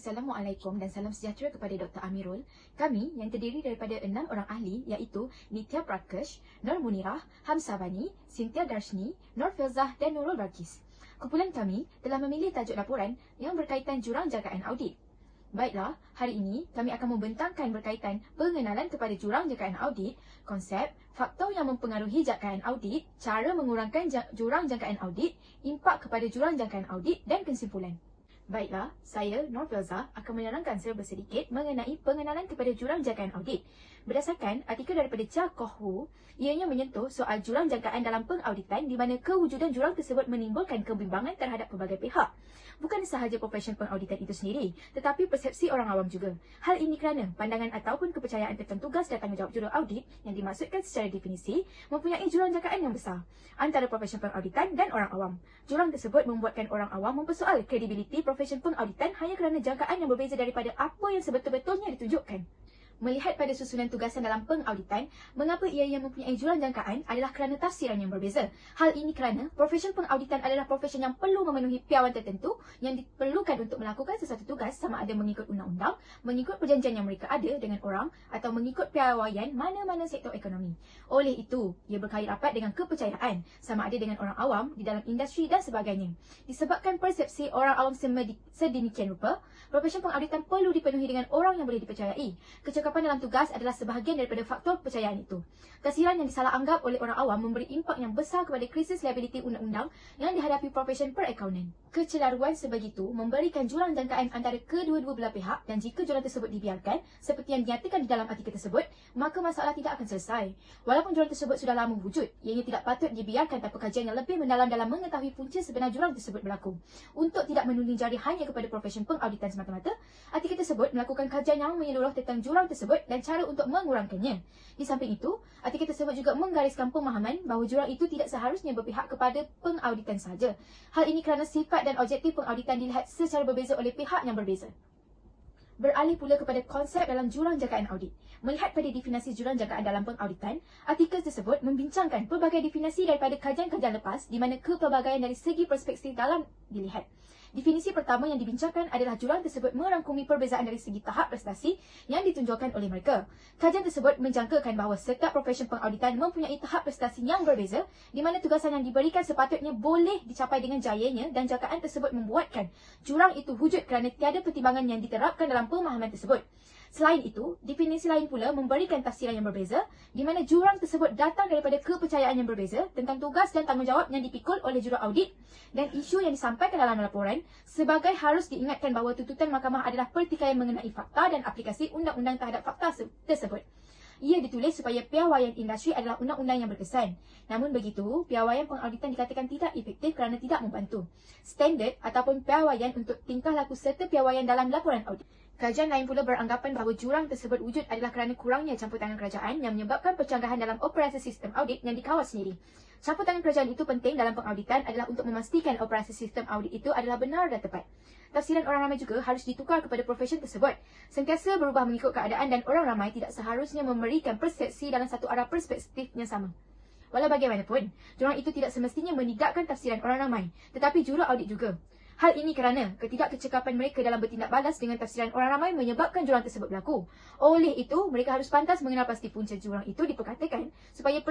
Assalamualaikum dan salam sejahtera kepada Dr. Amirul. Kami yang terdiri daripada 6 orang ahli iaitu Nitya Prakash, Nur Munirah, Hamsavani, Cynthia Darshni, Nur Filzah dan Nurul Balkis. Kumpulan kami telah memilih tajuk laporan yang berkaitan jurang jagaan audit. Baiklah, hari ini kami akan membentangkan berkaitan pengenalan kepada jurang jagaan audit, konsep, faktor yang mempengaruhi jangkaan audit, cara mengurangkan jurang jangkaan audit, impak kepada jurang jangkaan audit dan kesimpulan. Baiklah, saya, Nur Filzah, akan menerangkan serba sedikit mengenai pengenalan kepada jurang jangkaan audit. Berdasarkan artikel daripada Cha Koh Hu, ianya menyentuh soal jurang jangkaan dalam pengauditan di mana kewujudan jurang tersebut menimbulkan kebimbangan terhadap pelbagai pihak. Bukan sahaja profesion pengauditan itu sendiri, tetapi persepsi orang awam juga. Hal ini kerana pandangan ataupun kepercayaan tentang tugas dan tanggungjawab juru audit yang dimaksudkan secara definisi mempunyai jurang jangkaan yang besar antara profesion pengauditan dan orang awam. Jurang tersebut membuatkan orang awam mempersoal kredibiliti profesion pengauditan hanya kerana jangkaan yang berbeza daripada apa yang sebetul-betulnya ditunjukkan. Melihat pada susunan tugasan dalam pengauditan, mengapa ianya mempunyai jurang jangkaan adalah kerana tafsiran yang berbeza. Hal ini kerana profesion pengauditan adalah profesion yang perlu memenuhi piawai tertentu yang diperlukan untuk melakukan sesuatu tugas sama ada mengikut undang-undang, mengikut perjanjian yang mereka ada dengan orang atau mengikut piawaian mana-mana sektor ekonomi. Oleh itu, ia berkait rapat dengan kepercayaan sama ada dengan orang awam di dalam industri dan sebagainya. Disebabkan persepsi orang awam sedemikian rupa, profesion pengauditan perlu dipenuhi dengan orang yang boleh dipercayai. Kecakapan dalam tugas adalah sebahagian daripada faktor kepercayaan itu. Tafsiran yang disalah anggap oleh orang awam memberi impak yang besar kepada krisis liability undang-undang yang dihadapi profesion perakaunan. Kecelaruan sebegitu memberikan jurang jangkaan antara kedua-dua belah pihak dan jika jurang tersebut dibiarkan seperti yang dinyatakan di dalam artikel tersebut, maka masalah tidak akan selesai. Walaupun jurang tersebut sudah lama wujud, ianya tidak patut dibiarkan tanpa kajian yang lebih mendalam dalam mengetahui punca sebenar jurang tersebut berlaku. Untuk tidak menuding jari hanya kepada profesion pengauditan semata-mata, artikel tersebut melakukan kajian yang menyeluruh tentang jurang tersebut dan cara untuk mengurangkannya. Di samping itu, artikel tersebut juga menggariskan pemahaman bahawa jurang itu tidak seharusnya berpihak kepada pengauditan sahaja. Hal ini kerana sifat dan objektif pengauditan dilihat secara berbeza oleh pihak yang berbeza. Beralih pula kepada konsep dalam jurang jangkaan audit. Melihat pada definisi jurang jangkaan dalam pengauditan, artikel tersebut membincangkan pelbagai definisi daripada kajian-kajian lepas di mana kepelbagaian dari segi perspektif dalam dilihat. Definisi pertama yang dibincangkan adalah jurang tersebut merangkumi perbezaan dari segi tahap prestasi yang ditunjukkan oleh mereka. Kajian tersebut menjangkakan bahawa setiap profesion pengauditan mempunyai tahap prestasi yang berbeza di mana tugasan yang diberikan sepatutnya boleh dicapai dengan jayanya dan jangkaan tersebut membuatkan jurang itu wujud kerana tiada pertimbangan yang diterapkan dalam pemahaman tersebut. Selain itu, definisi lain pula memberikan tafsiran yang berbeza di mana jurang tersebut datang daripada kepercayaan yang berbeza tentang tugas dan tanggungjawab yang dipikul oleh juru audit dan isu yang disampaikan dalam laporan sebagai harus diingatkan bahawa tuntutan mahkamah adalah pertikaian mengenai fakta dan aplikasi undang-undang terhadap fakta tersebut. Ia ditulis supaya piawaian industri adalah undang-undang yang berkesan. Namun begitu, piawaian pengauditan dikatakan tidak efektif kerana tidak membantu standard ataupun piawaian untuk tingkah laku serta piawaian dalam laporan audit. Kajian lain pula beranggapan bahawa jurang tersebut wujud adalah kerana kurangnya campur tangan kerajaan yang menyebabkan pencanggahan dalam operasi sistem audit yang dikawal sendiri. Campur tangan kerajaan itu penting dalam pengauditan adalah untuk memastikan operasi sistem audit itu adalah benar dan tepat. Tafsiran orang ramai juga harus ditukar kepada profesion tersebut. Sentiasa berubah mengikut keadaan dan orang ramai tidak seharusnya memberikan persepsi dalam satu arah perspektif yang sama. Walau bagaimanapun, jurang itu tidak semestinya menidakkan tafsiran orang ramai, tetapi juru audit juga. Hal ini kerana ketidakkecekapan mereka dalam bertindak balas dengan tafsiran orang ramai menyebabkan jurang tersebut berlaku. Oleh itu, mereka harus pantas mengenal pasti punca jurang itu diperkatakan supaya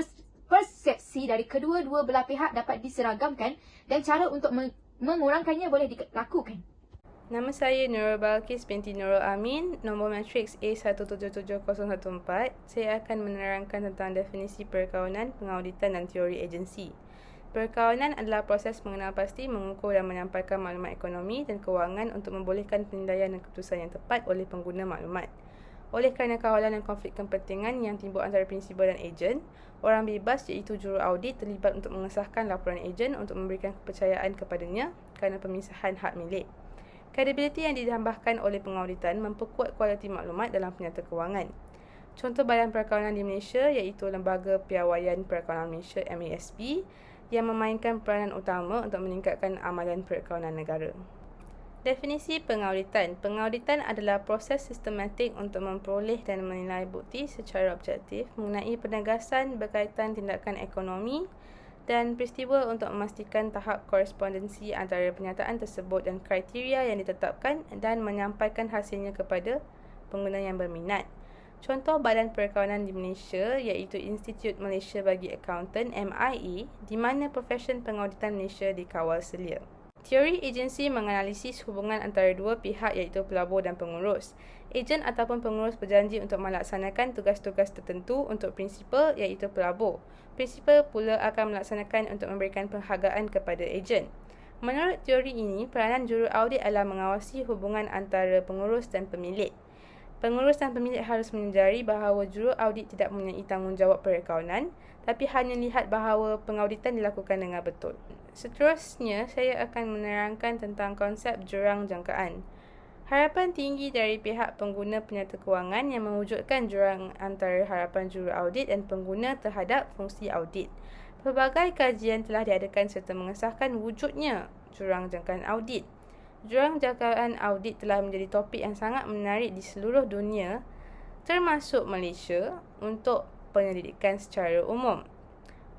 persepsi dari kedua-dua belah pihak dapat diseragamkan dan cara untuk mengurangkannya boleh dilakukan. Nama saya Nurul Balkis binti Nurul Amin, nombor matriks A177014. Saya akan menerangkan tentang definisi perkawanan, pengauditan dan teori agensi. Perkawanan adalah proses mengenal pasti, mengukur dan menyampaikan maklumat ekonomi dan kewangan untuk membolehkan penilaian dan keputusan yang tepat oleh pengguna maklumat. Oleh kerana kawalan dan konflik kepentingan yang timbul antara prinsipal dan ejen, orang bebas iaitu juru audit terlibat untuk mengesahkan laporan ejen untuk memberikan kepercayaan kepadanya kerana pemisahan hak milik. Kredibiliti yang ditambahkan oleh pengauditan memperkuat kualiti maklumat dalam penyata kewangan. Contoh badan perkawanan di Malaysia iaitu Lembaga Piawaian Perkawanan Malaysia MASP yang memainkan peranan utama untuk meningkatkan amalan perkawanan negara. Definisi pengauditan. Pengauditan adalah proses sistematik untuk memperoleh dan menilai bukti secara objektif mengenai penegasan berkaitan tindakan ekonomi dan peristiwa untuk memastikan tahap korespondensi antara pernyataan tersebut dan kriteria yang ditetapkan dan menyampaikan hasilnya kepada pengguna yang berminat. Contoh badan perkawanan di Malaysia iaitu Institut Malaysia bagi Accountant MIA, di mana profesion pengauditan Malaysia dikawal selia. Teori agensi menganalisis hubungan antara dua pihak iaitu pelabur dan pengurus. Ejen ataupun pengurus berjanji untuk melaksanakan tugas-tugas tertentu untuk prinsipal iaitu pelabur. Prinsipal pula akan melaksanakan untuk memberikan penghargaan kepada ejen. Menurut teori ini, peranan juru audit adalah mengawasi hubungan antara pengurus dan pemilik. Pengurus dan pemilik harus menyedari bahawa juru audit tidak mempunyai tanggungjawab perakawanan, tapi hanya lihat bahawa pengauditan dilakukan dengan betul. Seterusnya, saya akan menerangkan tentang konsep jurang jangkaan. Harapan tinggi dari pihak pengguna penyata kewangan yang mewujudkan jurang antara harapan juru audit dan pengguna terhadap fungsi audit. Pelbagai kajian telah diadakan serta mengesahkan wujudnya jurang jangkaan audit. Jurang jangkaan audit telah menjadi topik yang sangat menarik di seluruh dunia, termasuk Malaysia, untuk penyelidikan secara umum.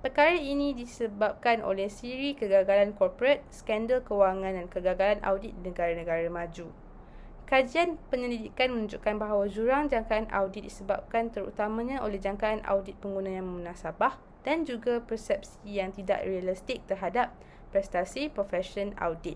Perkara ini disebabkan oleh siri kegagalan korporat, skandal kewangan dan kegagalan audit di negara-negara maju. Kajian penyelidikan menunjukkan bahawa jurang jangkaan audit disebabkan terutamanya oleh jangkaan audit pengguna yang bermunasabah dan juga persepsi yang tidak realistik terhadap prestasi profesion audit.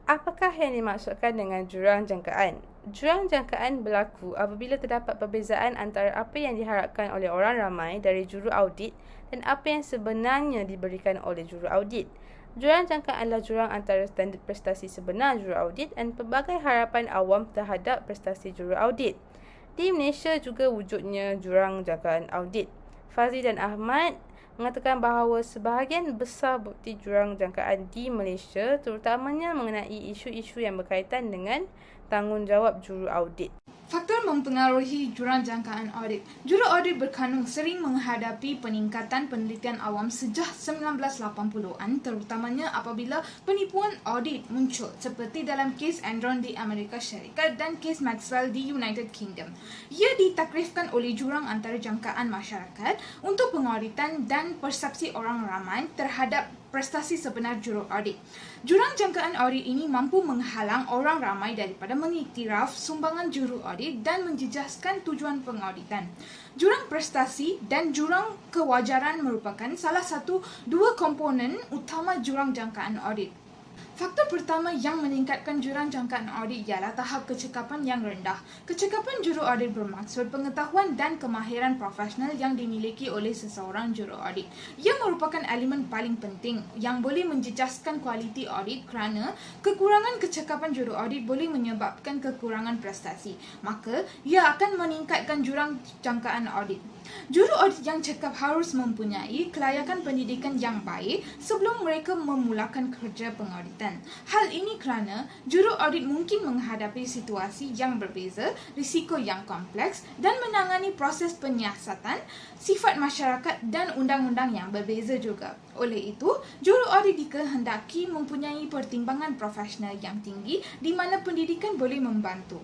Apakah yang dimaksudkan dengan jurang jangkaan? Jurang jangkaan berlaku apabila terdapat perbezaan antara apa yang diharapkan oleh orang ramai dari juru audit dan apa yang sebenarnya diberikan oleh juru audit. Jurang jangkaan adalah jurang antara standard prestasi sebenar juru audit dan pelbagai harapan awam terhadap prestasi juru audit. Di Malaysia juga wujudnya jurang jangkaan audit. Fazli dan Ahmad mengatakan bahawa sebahagian besar bukti jurang jangkaan di Malaysia terutamanya mengenai isu-isu yang berkaitan dengan tanggungjawab juru audit. Faktor mempengaruhi jurang jangkaan audit. Juru audit berkanung sering menghadapi peningkatan penelitian awam sejak 1980-an, terutamanya apabila penipuan audit muncul seperti dalam kes Enron di Amerika Syarikat dan kes Maxwell di United Kingdom. Ia ditakrifkan oleh jurang antara jangkaan masyarakat untuk pengauditan dan persepsi orang ramai terhadap prestasi sebenar juru audit. Jurang jangkaan audit ini mampu menghalang orang ramai daripada mengiktiraf sumbangan juru audit dan menjejaskan tujuan pengauditan. Jurang prestasi dan jurang kewajaran merupakan salah satu dua komponen utama jurang jangkaan audit. Faktor pertama yang meningkatkan jurang jangkaan audit ialah tahap kecekapan yang rendah. Kecekapan juru audit bermaksud pengetahuan dan kemahiran profesional yang dimiliki oleh seseorang juru audit. Ia merupakan elemen paling penting yang boleh menjejaskan kualiti audit kerana kekurangan kecekapan juru audit boleh menyebabkan kekurangan prestasi. Maka, ia akan meningkatkan jurang jangkaan audit. Juru audit yang cekap harus mempunyai kelayakan pendidikan yang baik sebelum mereka memulakan kerja pengauditan. Hal ini kerana juru audit mungkin menghadapi situasi yang berbeza, risiko yang kompleks dan menangani proses penyiasatan, sifat masyarakat dan undang-undang yang berbeza juga. Oleh itu, juru audit dikehendaki mempunyai pertimbangan profesional yang tinggi di mana pendidikan boleh membantu.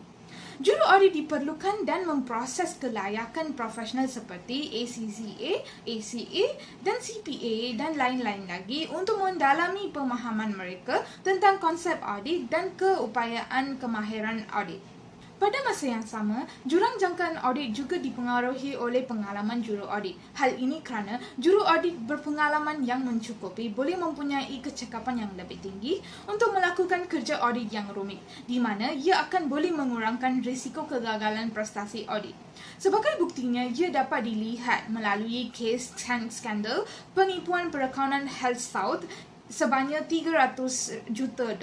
Juru audit diperlukan dan memproses kelayakan profesional seperti ACCA, ACA dan CPA dan lain-lain lagi untuk mendalami pemahaman mereka tentang konsep audit dan keupayaan kemahiran audit. Pada masa yang sama, jurang jangkaan audit juga dipengaruhi oleh pengalaman juru audit. Hal ini kerana juru audit berpengalaman yang mencukupi boleh mempunyai kecekapan yang lebih tinggi untuk melakukan kerja audit yang rumit, di mana ia akan boleh mengurangkan risiko kegagalan prestasi audit. Sebagai buktinya, ia dapat dilihat melalui kes skandal penipuan perakawanan Health South sebanyak $300 juta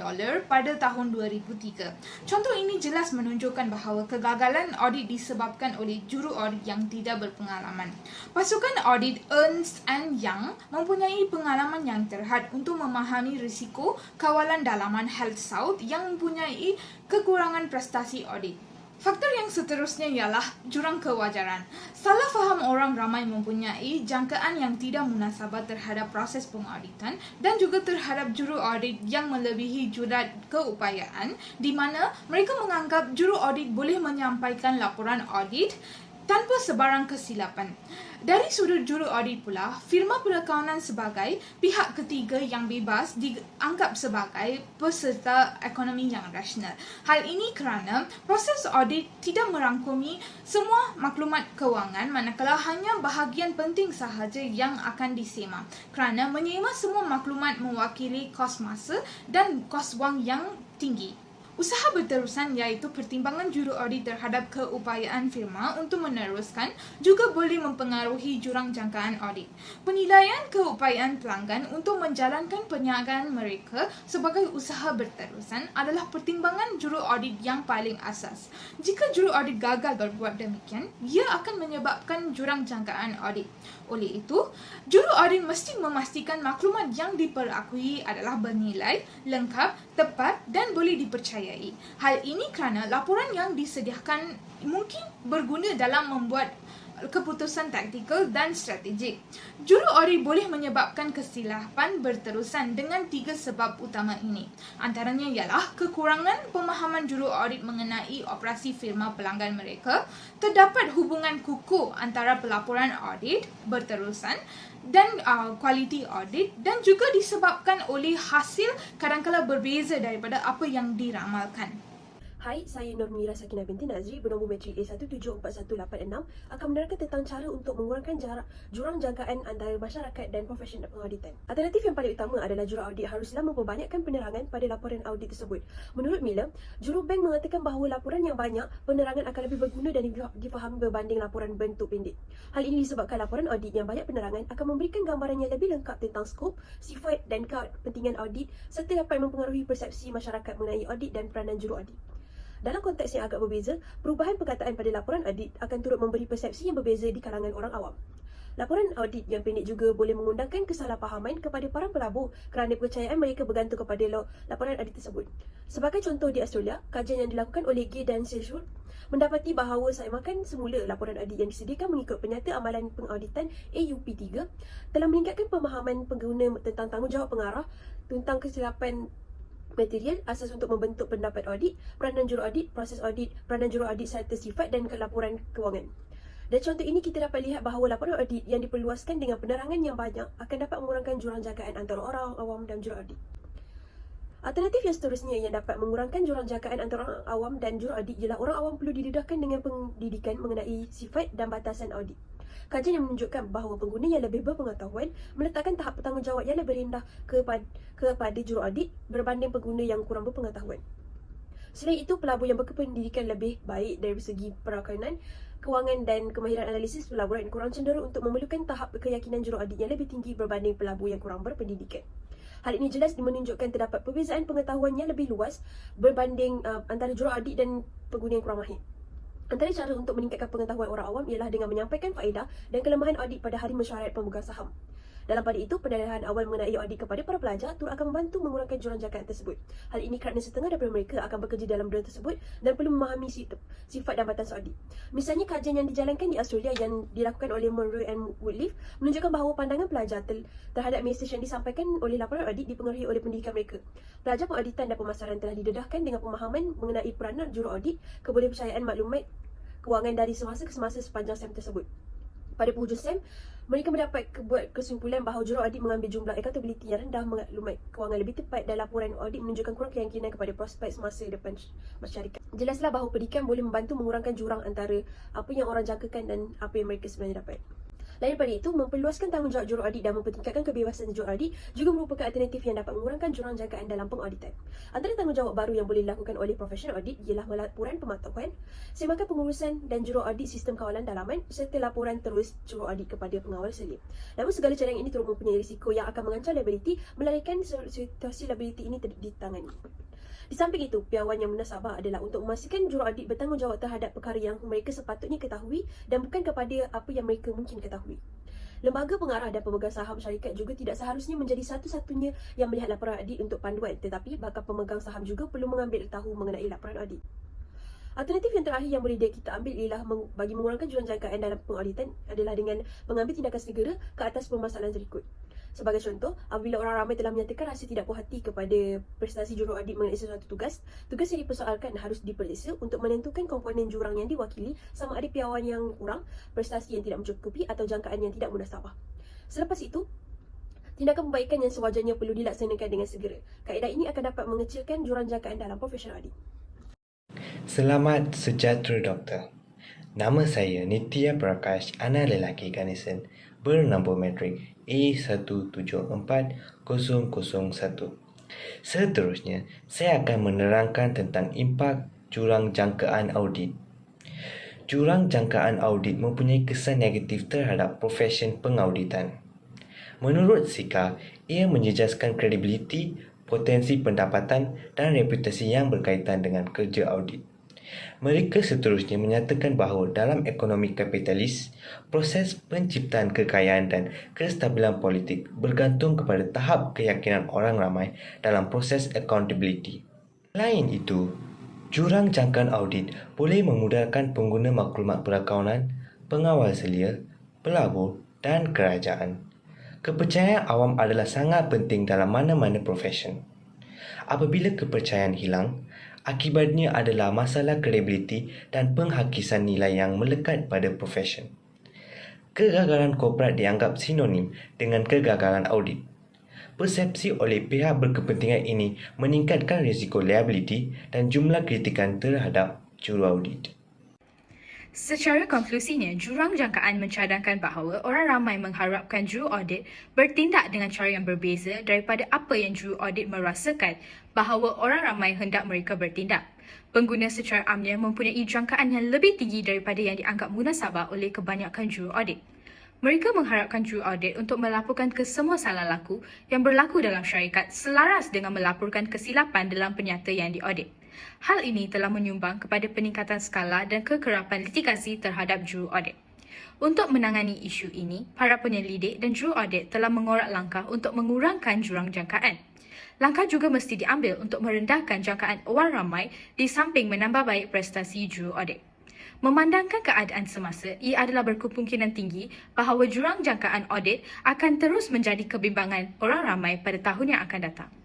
pada tahun 2003. Contoh ini jelas menunjukkan bahawa kegagalan audit disebabkan oleh juru audit yang tidak berpengalaman. Pasukan audit Ernst & Young mempunyai pengalaman yang terhad untuk memahami risiko kawalan dalaman Health South yang mempunyai kekurangan prestasi audit. Faktor yang seterusnya ialah jurang kewajaran. Salah faham orang ramai mempunyai jangkaan yang tidak munasabah terhadap proses pengauditan dan juga terhadap juru audit yang melebihi jurat keupayaan, di mana mereka menganggap juru audit boleh menyampaikan laporan audit tanpa sebarang kesilapan. Dari sudut juru audit pula, firma perakaunan sebagai pihak ketiga yang bebas dianggap sebagai peserta ekonomi yang rasional. Hal ini kerana proses audit tidak merangkumi semua maklumat kewangan, manakala hanya bahagian penting sahaja yang akan disema. Kerana menyema semua maklumat mewakili kos masa dan kos wang yang tinggi. Usaha berterusan iaitu pertimbangan juru audit terhadap keupayaan firma untuk meneruskan juga boleh mempengaruhi jurang jangkaan audit. Penilaian keupayaan pelanggan untuk menjalankan perniagaan mereka sebagai usaha berterusan adalah pertimbangan juru audit yang paling asas. Jika juru audit gagal berbuat demikian, ia akan menyebabkan jurang jangkaan audit. Oleh itu, juru audit mesti memastikan maklumat yang diperakui adalah bernilai, lengkap, tepat dan boleh dipercayai. Hal ini kerana laporan yang disediakan mungkin berguna dalam membuat keputusan taktikal dan strategik. Juru audit boleh menyebabkan kesilapan berterusan dengan 3 sebab utama ini. Antaranya ialah kekurangan pemahaman juru audit mengenai operasi firma pelanggan mereka, terdapat hubungan kukuh antara pelaporan audit berterusan dan kualiti audit dan juga disebabkan oleh hasil kadang-kala berbeza daripada apa yang diramalkan. Hai, saya Nur Munirah Sakinah binti Nazri bernombor matrik A174186 akan menerangkan tentang cara untuk mengurangkan jurang jangkaan antara masyarakat dan profesional pengauditan. Alternatif yang paling utama adalah juru audit haruslah memperbanyakkan penerangan pada laporan audit tersebut. Menurut Miller, juru bank mengatakan bahawa laporan yang banyak, penerangan akan lebih berguna dan difahami berbanding laporan bentuk pendek. Hal ini disebabkan laporan audit yang banyak penerangan akan memberikan gambaran yang lebih lengkap tentang skop, sifat dan kepentingan audit serta dapat mempengaruhi persepsi masyarakat mengenai audit dan peranan juru audit. Dalam konteks yang agak berbeza, perubahan perkataan pada laporan audit akan turut memberi persepsi yang berbeza di kalangan orang awam. Laporan audit yang pendek juga boleh mengundangkan kesalahpahaman kepada para pelabur kerana kepercayaan mereka bergantung kepada laporan audit tersebut. Sebagai contoh di Australia, kajian yang dilakukan oleh Gay dan Seychelles mendapati bahawa semakan semula laporan audit yang disediakan mengikut Penyata Amalan Pengauditan AUP3 telah meningkatkan pemahaman pengguna tentang tanggungjawab pengarah, tentang kesilapan material, asas untuk membentuk pendapat audit, peranan juru audit, proses audit, peranan juru audit serta sifat dan laporan kewangan. Dan contoh ini kita dapat lihat bahawa laporan audit yang diperluaskan dengan penerangan yang banyak akan dapat mengurangkan jurang jangkaan antara orang awam dan juru audit. Alternatif yang seterusnya yang dapat mengurangkan jurang jangkaan antara orang awam dan juru audit ialah orang awam perlu didedahkan dengan pendidikan mengenai sifat dan batasan audit. Kajian yang menunjukkan bahawa pengguna yang lebih berpengetahuan meletakkan tahap bertanggungjawab yang lebih rendah kepada juru audit berbanding pengguna yang kurang berpengetahuan. Selain itu, pelabur yang berpendidikan lebih baik dari segi perakaunan, kewangan dan kemahiran analisis pelaburan kurang cenderung untuk memerlukan tahap keyakinan juru audit yang lebih tinggi berbanding pelabur yang kurang berpendidikan. Hal ini jelas menunjukkan terdapat perbezaan pengetahuan yang lebih luas berbanding antara juru audit dan pengguna yang kurang mahir. Antara cara untuk meningkatkan pengetahuan orang awam ialah dengan menyampaikan faedah dan kelemahan audit pada hari mesyuarat pemegang saham. Dalam pada itu, pendedahan awal mengenai audit kepada para pelajar turut akan membantu mengurangkan jurang jangkaan tersebut. Hal ini kerana setengah daripada mereka akan bekerja dalam bidang tersebut dan perlu memahami sifat dan batas audit. Misalnya, kajian yang dijalankan di Australia yang dilakukan oleh Monroe and Woodleaf menunjukkan bahawa pandangan pelajar terhadap mesej yang disampaikan oleh laporan audit dipengaruhi oleh pendidikan mereka. Pelajar pengauditan dan pemasaran telah didedahkan dengan pemahaman mengenai peranan juru audit, kebolehpercayaan maklumat kewangan dari semasa ke semasa sepanjang SEM tersebut. Pada penghujung SEM, mereka mendapat kesimpulan bahawa juru audit mengambil jumlah accountability yang rendah, maklumat kewangan lebih tepat dan laporan audit menunjukkan kurang keyakinan kepada prospek semasa depan masyarakat. Jelaslah bahawa pendidikan boleh membantu mengurangkan jurang antara apa yang orang jangkakan dan apa yang mereka sebenarnya dapat. Lain daripada itu, memperluaskan tanggungjawab juru audit dan mempertingkatkan kebebasan juru audit juga merupakan alternatif yang dapat mengurangkan jurang jangkaan dalam pengauditan. Antara tanggungjawab baru yang boleh dilakukan oleh profesional audit ialah laporan pemantauan, semakan pengurusan dan juru audit sistem kawalan dalaman serta laporan terus juru audit kepada pengawal selim. Namun segala cara ini turut mempunyai risiko yang akan mengancam liability, melarikan situasi liability ini ditangani. Di samping itu, piawai yang munasabah adalah untuk memastikan juru audit bertanggungjawab terhadap perkara yang mereka sepatutnya ketahui dan bukan kepada apa yang mereka mungkin ketahui. Lembaga pengarah dan pemegang saham syarikat juga tidak seharusnya menjadi satu-satunya yang melihat laporan audit untuk panduan, tetapi bakal pemegang saham juga perlu mengambil tahu mengenai laporan audit. Alternatif yang terakhir yang boleh kita ambil ialah bagi mengurangkan jurang jangkaan dalam pengauditan adalah dengan mengambil tindakan segera ke atas permasalahan berikut. Sebagai contoh, apabila orang ramai telah menyatakan rasa tidak puas hati kepada prestasi juru audit mengenai sesuatu tugas yang dipersoalkan harus diperiksa untuk menentukan komponen jurang yang diwakili sama ada piawaian yang kurang, prestasi yang tidak mencukupi atau jangkaan yang tidak munasabah. Selepas itu, tindakan perbaikan yang sewajarnya perlu dilaksanakan dengan segera. Kaedah ini akan dapat mengecilkan jurang jangkaan dalam profesional audit. Selamat sejahtera Doktor. Nama saya Nitya Prakash, anak lelaki Ganesan, bernombor matrik A174001. Seterusnya, saya akan menerangkan tentang impak jurang jangkaan audit. Jurang jangkaan audit mempunyai kesan negatif terhadap profesion pengauditan. Menurut Sika, ia menjejaskan kredibiliti, potensi pendapatan dan reputasi yang berkaitan dengan kerja audit. Mereka seterusnya menyatakan bahawa dalam ekonomi kapitalis, proses penciptaan kekayaan dan kestabilan politik bergantung kepada tahap keyakinan orang ramai dalam proses accountability. Selain itu, jurang jangkaan audit boleh memudahkan pengguna maklumat perakaunan, pengawal selia, pelabur dan kerajaan. Kepercayaan awam adalah sangat penting dalam mana-mana profesion. Apabila kepercayaan hilang, akibatnya adalah masalah kredibiliti dan penghakisan nilai yang melekat pada profesion. Kegagalan korporat dianggap sinonim dengan kegagalan audit. Persepsi oleh pihak berkepentingan ini meningkatkan risiko liability dan jumlah kritikan terhadap juru audit. Secara konklusinya, jurang jangkaan mencadangkan bahawa orang ramai mengharapkan juru audit bertindak dengan cara yang berbeza daripada apa yang juru audit merasakan bahawa orang ramai hendak mereka bertindak. Pengguna secara amnya mempunyai jangkaan yang lebih tinggi daripada yang dianggap munasabah oleh kebanyakan juru audit. Mereka mengharapkan juru audit untuk melaporkan kesemua salah laku yang berlaku dalam syarikat selaras dengan melaporkan kesilapan dalam penyata yang diaudit. Hal ini telah menyumbang kepada peningkatan skala dan kekerapan litigasi terhadap juru audit. Untuk menangani isu ini, para penyelidik dan juru audit telah mengorak langkah untuk mengurangkan jurang jangkaan. Langkah juga mesti diambil untuk merendahkan jangkaan orang ramai di samping menambah baik prestasi juru audit. Memandangkan keadaan semasa, ia adalah berkemungkinan tinggi bahawa jurang jangkaan audit akan terus menjadi kebimbangan orang ramai pada tahun yang akan datang.